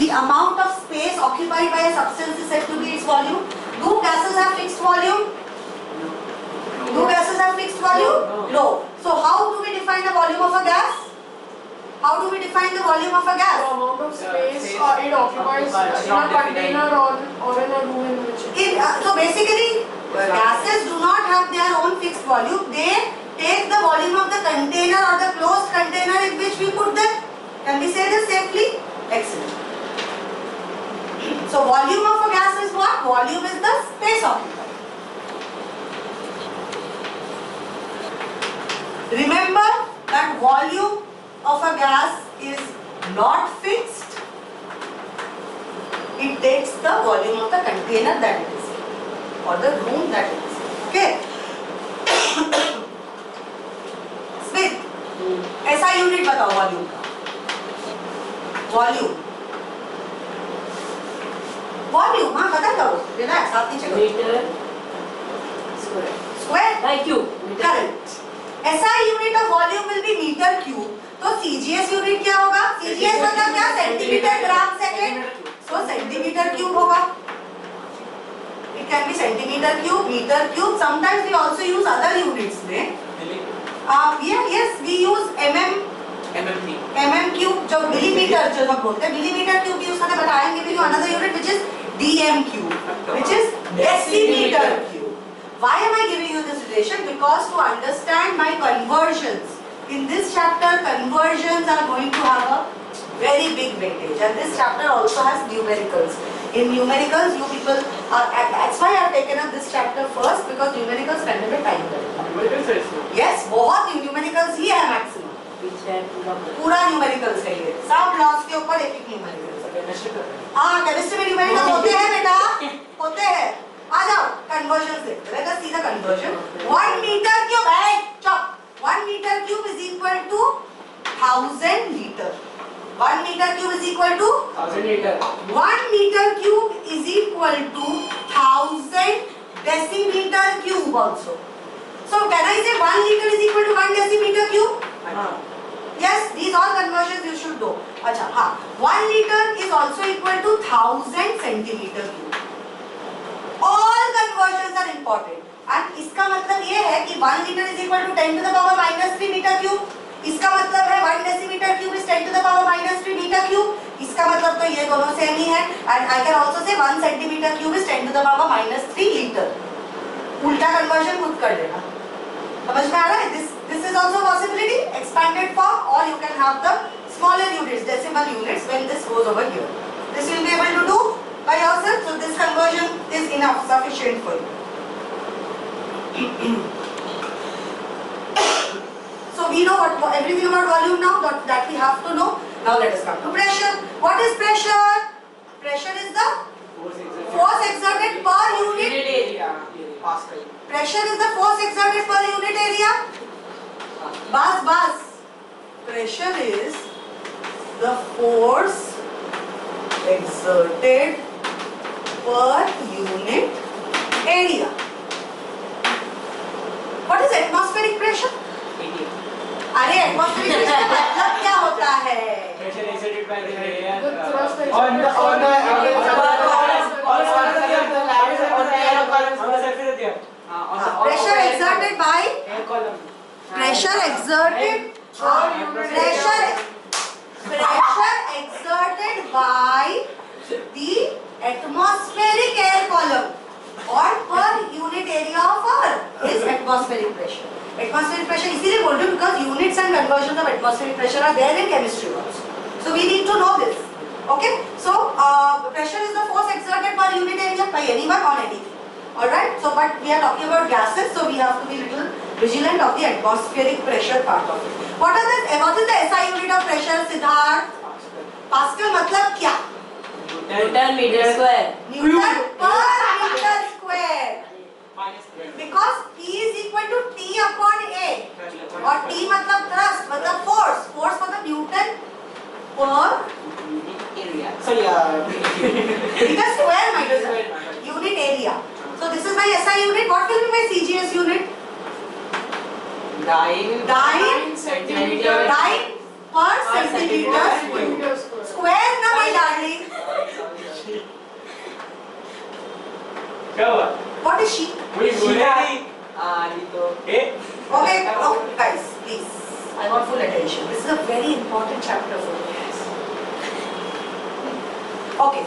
The amount of space occupied by a substance is said to be its volume. Do gases have fixed volume? Do gases have fixed volume? No. So how do we define the volume of a gas? How do we define the volume of a gas? The amount of space it occupies in a container or in a room in which So basically, gases do not have their own fixed volume. They take the volume of the container or the closed container in which we put them. Can we say this safely? Excellent. So volume of a gas is what? Volume is the space occupied. Remember that volume of a gas is not fixed. It takes the volume of the container that it is in or the room that it is in. Okay. Smith, SI unit बताओ volume का. Volume. Volume, हाँ बता दो. Relax, आप नीचे करो. Metre square. Square. By cube. Correct. SI unit of volume will be meter cube. तो CGS unit क्या होगा? CGS मतलब क्या? Centimetre gram second. So centimetre cube होगा. It can be centimeter cube, meter cube. Sometimes we also use other units में. Yes, we use mm cube. जो millimetre जो हम बोलते हैं, मिलीमीटर क्यूब यूज करके बताएंगे भी जो another unit which is dm cube, which is decimeter cube. Why am I giving you this relation? Because to understand my conversions. In this chapter, conversions are going to have a very big weightage, and this chapter also has numericals. In numericals, you people are, that's why I have taken up this chapter first, because numericals spend a time there. Yes, बहुत numericals ही है maximum. पूरा numericals है ये. सब laws के ऊपर एक numericals. हाँ, chemistry में numericals होते हैं बेटा, होते हैं. आ जाओ, conversions देखते हैं. Let us see the conversion. 1 meter cube, hey, chop. 1 meter cube is equal to 1000 liter. 1 meter cube is equal to 1000 liter. 1 meter cube is equal to 1000 decimeter cube also. So can I say 1 liter is equal to 1 decimeter cube? Yes, these all conversions you should know. अच्छा, हाँ, 1 liter is also equal to 1000 centimeter cube. All conversions are important. And इसका मतलब ये है कि 1 liter is equal to 10 to the power minus 3 meter cube. इसका मतलब है 1 decimeter cube is 10 to the power minus 3 meter cube. इसका मतलब तो ये दोनों सेम ही है. And I can also say 1 centimeter cube is 10 to the power minus 3 liter. उल्टा conversion खुद कर लेना. समझ में आ रहा है? This is also a possibility. Expanded form, or you can have the smaller units, decimal units, when this goes over here. This will be able to do by yourself. So this conversion is enough, sufficient for you. So we know everything about volume now, that we have to know. Now let us come to pressure. What is pressure? Pressure is the force exerted per unit area. Pascal. Pressure is the force exerted per unit area. Bas. Pressure is the force exerted per unit area. What is atmospheric pressure? अरे atmospheric pressure का मतलब क्या होता है? Pressure exerted by the air. Pressure exerted by air column. pressure exerted by the atmospheric air column or per unit area of Earth is atmospheric pressure. Atmospheric pressure इसीलिए बोल रही हूँ because units and conversions of atmospheric pressure are there in chemistry also. So we need to know this. Okay. So pressure is the force exerted per unit area by anyone on anything. Alright. So but we are talking about gases, so we have to be little vigilant of the atmospheric pressure part of it. What is the SI unit of pressure, Siddharth? Pascal मतलब क्या? Newton metre square. Newton per meter square. Because P is equal to T upon A. और T मतलब thrust, मतलब force. Force मतलब Newton per Area. Sorry, because square my dear. Unit area. So this is my SI unit. What will be my CGS unit? 9 centimeter. 9 per centimeter square. Square na my darling. Okay.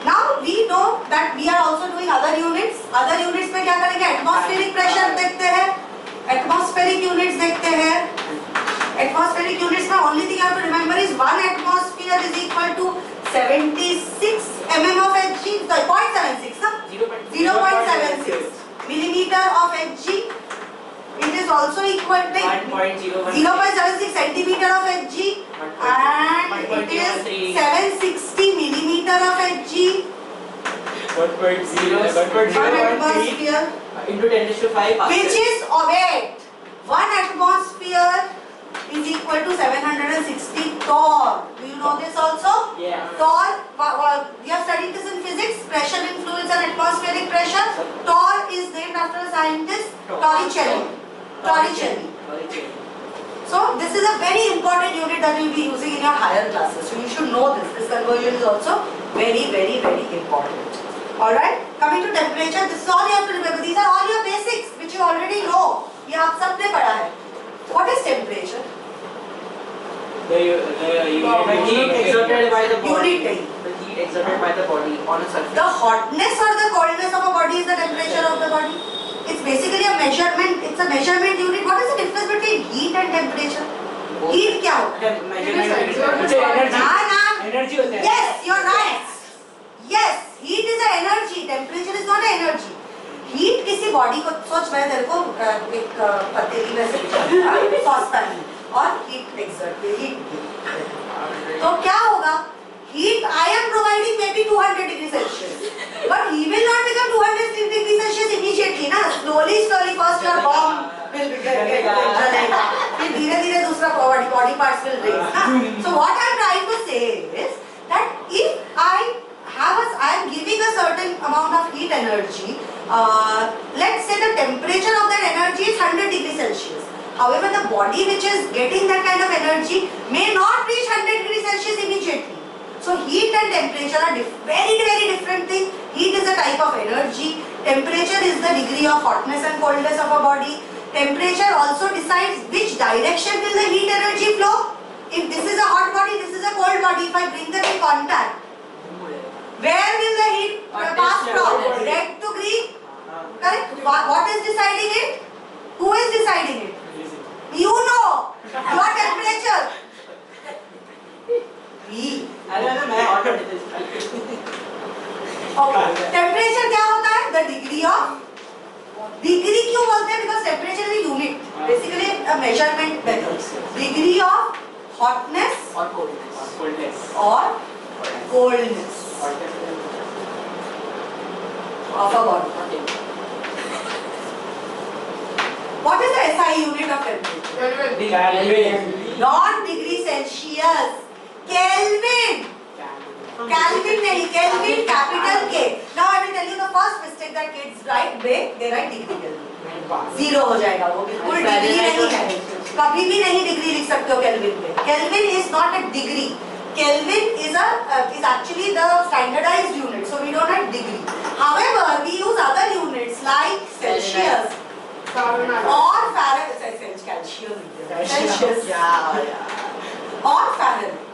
Now we know that we are also doing other units. Other units में क्या करेंगे? Atmospheric pressure देखते हैं. Atmospheric units देखते हैं. Atmospheric units में only thing you have to remember is 1 atmosphere is equal to 76 mm of Hg. Sorry, 0.76. No? 0.76 millimeter of Hg. It is also equal to 0.76 centimeter of Hg and it is 760 millimeter of Hg. 1.0 1 atmosphere into 10⁵ which is wait 1 atmosphere is equal to 760 torr. Do you know this also? Yeah. Torr, we have studied this in physics, pressure in fluids and atmospheric pressure. Torr is named after a scientist, Torricelli. So this is a very important unit that you will be using in your higher classes. So you should know this. This conversion is also very important. Alright, coming to temperature, this is all you have to remember. These are all your basics which you already know. ये आप सबने पढ़ा है. What is temperature? The heat exerted by the body. Unit. The heat exerted by the body on a surface. The hotness or the coldness of a body is the temperature of the body. It's basically a measurement. It's a measurement unit. What is the difference between heat and temperature? Heat क्या होता है? Energy होता है. Yes, you're right. Yes, heat is an energy. Temperature is not an energy. Heat किसी body को सोच मैं तेरे को एक पतीली में से सॉसपैन में और heat exert heat तो क्या होगा? Heat I am providing maybe 200 degrees Celsius, but he will not become 200 degrees Celsius immediately, ना? Slowly first your bomb will जलेगा, फिर धीरे दूसरा body parts will raise, ना? So what I am trying to say is that if I am giving a certain amount of heat energy, let's say the temperature of that energy is 100 degrees Celsius. However, the body which is getting that kind of energy may not reach 100 degrees Celsius immediately. So heat and temperature are very different things. Heat is a type of energy. Temperature is the degree of hotness and coldness of a body. Temperature also decides which direction will the heat energy flow. If this is a hot body, this is a cold body. If I bring them in contact, where will the heat pass from? Red to green? Correct? What is deciding it? Who is deciding it? You know. Your temperature. Me. मैं order this. Okay. Temperature क्या होता है? The degree of. Degree क्यों बोलते हैं? Because temperature is a unit. Basically a measurement method. Degree of hotness or coldness. Or coldness of a body. What is the SI unit of temperature? Kelvin. Not degree Celsius. Kelvin. Kelvin नहीं, Kelvin capital K. Now I will tell you the first mistake that kids write big, they write degree Kelvin. Zero हो जाएगा वो बिल्कुल degree नहीं है. कभी भी नहीं डिग्री लिख सकते हो Kelvin पे. Kelvin is not a degree. Kelvin is actually the standardized unit, so we don't have degree. However, we use other units like Celsius or Fahrenheit. Celsius. Yeah. Or Fahrenheit.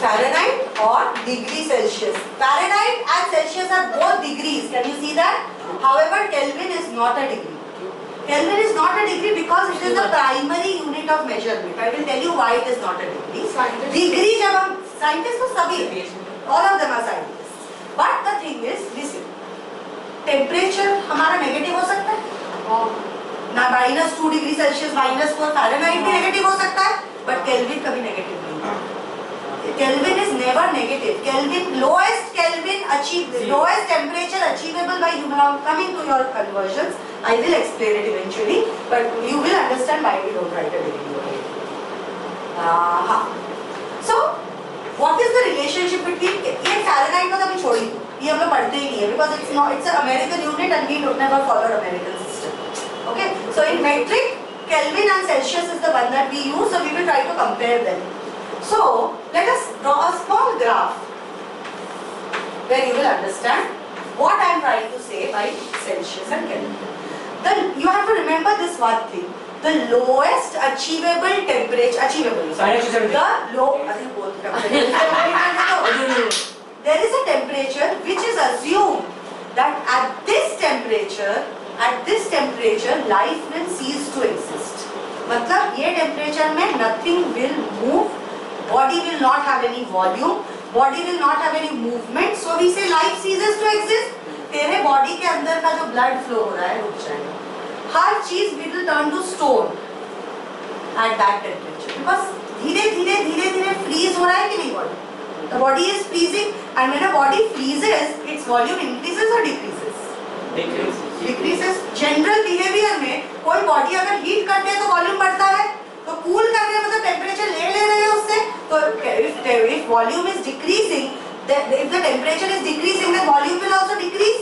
Fahrenheit or degree Celsius. Fahrenheit and Celsius are both degrees. Can you see that? However, Kelvin is not a degree. Kelvin is not a degree because it is the primary unit of measurement. I will tell you why it is not a degree. Degree जब हम scientists तो सभी all of them are scientists. But the thing is, listen. Temperature हमारा negative हो सकता है? ना -2 degree Celsius, -4 Fahrenheit भी negative हो सकता है, but Kelvin कभी negative नहीं है. Kelvin is never negative. Kelvin, lowest Kelvin achieved, lowest temperature achievable by human. Coming to your conversions, I will explain it eventually, but you will understand why we don't write a degree over here. So, what is the relationship between? ये Fahrenheit को तो अभी छोड़ ही दो. ये हम लोग पढ़ते ही नहीं है because it's an American unit and we don't never follow American system. Okay, so in metric, Kelvin and Celsius is the one that we use, so we will try to compare them. So, let us draw a small graph where you will understand what I am trying to say by Celsius and Kelvin. Then you have to remember this one thing. the lowest achievable temperature, achievable, the low, अरे बोल there is a temperature which is assumed that at this temperature life will cease to exist. मतलब ये temperature में nothing will move, body will not have any volume, body will not have any movement, so we say life ceases to exist. तेरे body के अंदर का जो blood flow हो रहा है रुक जाएगा. हर चीज will turn to stone at that temperature because धीरे-धीरे freeze हो रहा है कि नहीं body? The body is freezing, and when a body freezes, its volume increases or decreases? Decreases. General behavior में कोई body अगर heat करते हैं तो volume बढ़ता है, तो cool करते हैं मतलब temperature ले रहे हैं उससे, तो if volume is decreasing, if the temperature is decreasing, then volume will also decrease.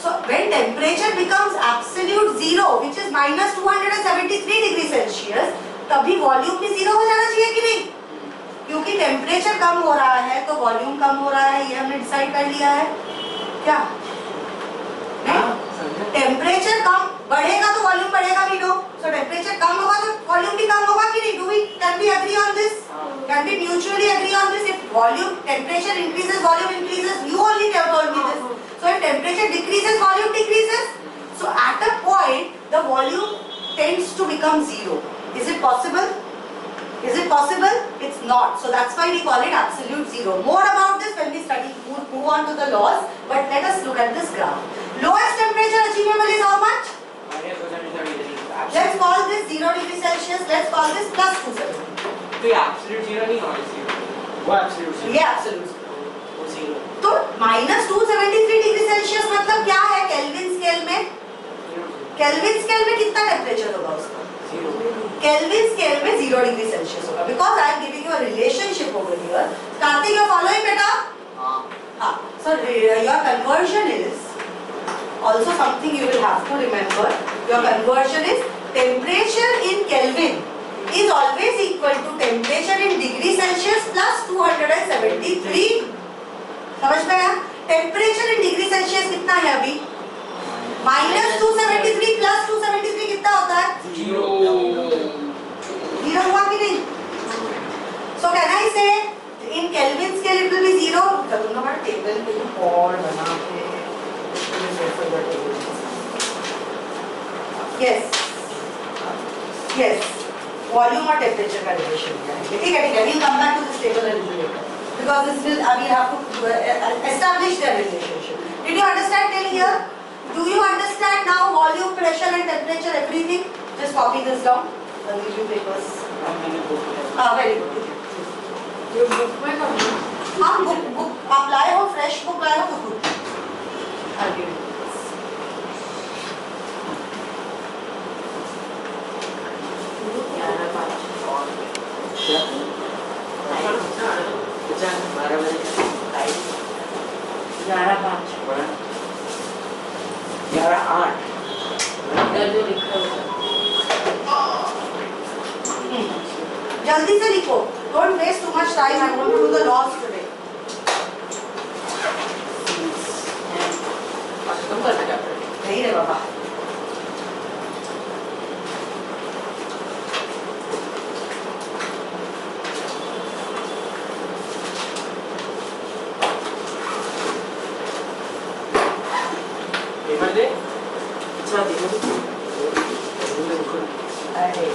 So when temperature becomes absolute zero, which is minus 273 degrees Celsius, तभी volume भी zero हो जाना चाहिए कि नहीं? क्योंकि टेम्परेचर कम हो रहा है तो वॉल्यूम कम हो रहा है, ये हमने डिसाइड कर लिया है क्या? टेम्परेचर कम बढ़ेगा तो वॉल्यूम बढ़ेगा भी, नो? सो टेम्परेचर कम होगा तो वॉल्यूम भी कम होगा कि नहीं? Do we can we agree on this? Can we mutually agree on this? If volume temperature increases, volume increases, you only told me this. So if temperature decreases, volume decreases. So at a point the volume tends to become zero. Is it possible? Is it possible? It's not. So that's why we call it absolute zero. More about this when we study, move on to the laws. But let us look at this graph. Lowest temperature achievable is how much? Let's call this 0 degrees Celsius. Let's call this plus 270. तो ये absolute zero नहीं होना चाहिए. वो absolute zero. ये absolute zero. वो zero. तो minus 273 degree Celsius मतलब क्या है केल्विन स्केल में? केल्विन स्केल में कितना टेम्परेचर होगा उसका? Kelvin scale में 0 degree Celsius होगा. Because I am giving you a relationship over here. Karthik, you are following beta? हाँ. So your conversion is also something you will have to remember. Your conversion is temperature in Kelvin is always equal to temperature in degree Celsius plus 273. समझ में आया? Temperature in degree Celsius कितना है अभी? minus 273 plus 273 कितना होता है? Zero. Zero हुआ कि नहीं? So can I say in Kelvin scale it will be zero? करूँगा मैं टेबल पे और बना के yes volume और temperature का relation है. ठीक है we'll come back to this table a little later because this will we have to establish their relationship. Did you understand till here? Do you understand now volume, pressure and temperature, everything? Just copy this down. I'll give you papers. Very good. ये book में करना. हाँ book आप लाए हो fresh book लाए हो तो good. I'll give you. जल्दी से लिखो. Don't waste too much time. I want to do the laws today. नहीं रे बाबा. पेपर दे. अच्छा देखो. अरे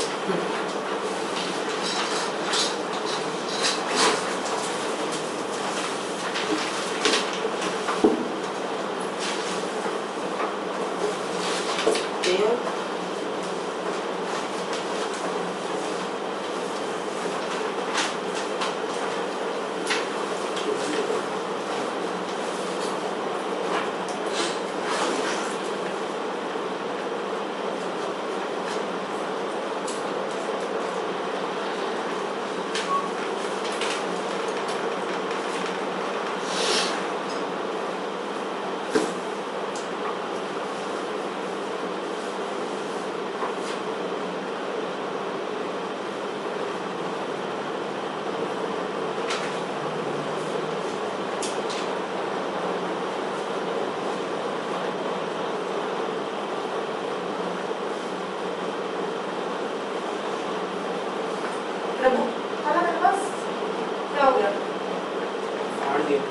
din.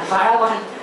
Para 1.